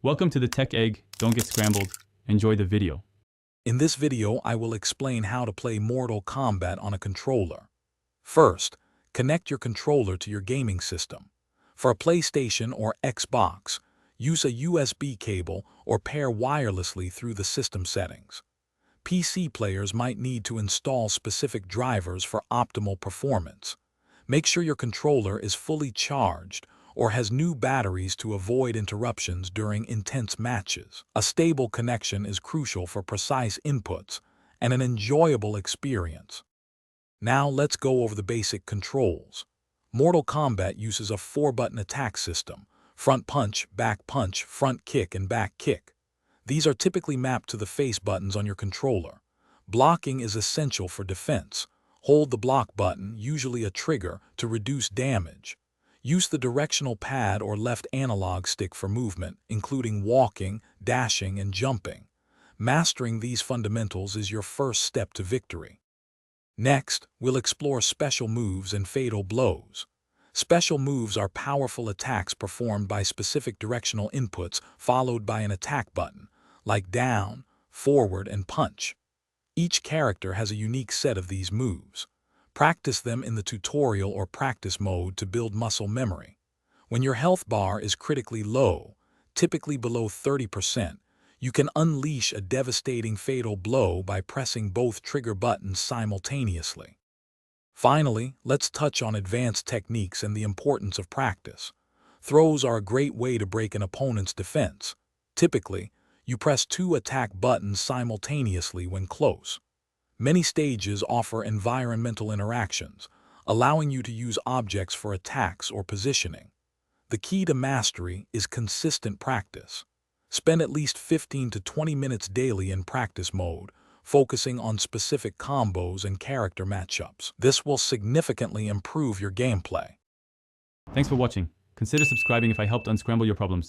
Welcome to the Tech Egg. Don't get scrambled. Enjoy the video. In this video, I will explain how to play Mortal Kombat on a controller. First, connect your controller to your gaming system. For a PlayStation or Xbox, use a USB cable or pair wirelessly through the system settings. PC players might need to install specific drivers for optimal performance. Make sure your controller is fully charged or has new batteries to avoid interruptions during intense matches. A stable connection is crucial for precise inputs and an enjoyable experience. Now let's go over the basic controls. Mortal Kombat uses a 4-button attack system: front punch, front kick, and back kick. These are typically mapped to the face buttons on your controller. Blocking is essential for defense. Hold the block button, usually a trigger, to reduce damage. Use the directional pad or left analog stick for movement, including walking, dashing, and jumping. Mastering these fundamentals is your first step to victory. Next, we'll explore special moves and fatal blows. Special moves are powerful attacks performed by specific directional inputs followed by an attack button, like down, forward, and punch. Each character has a unique set of these moves. Practice them in the tutorial or practice mode to build muscle memory. When your health bar is critically low, typically below 30%, you can unleash a devastating fatal blow by pressing both trigger buttons simultaneously. Finally, let's touch on advanced techniques and the importance of practice. Throws are a great way to break an opponent's defense. Typically, you press 2 attack buttons simultaneously when close. Many stages offer environmental interactions, allowing you to use objects for attacks or positioning. The key to mastery is consistent practice. Spend at least 15 to 20 minutes daily in practice mode, focusing on specific combos and character matchups. This will significantly improve your gameplay. Thanks for watching. Consider subscribing if I helped unscramble your problems.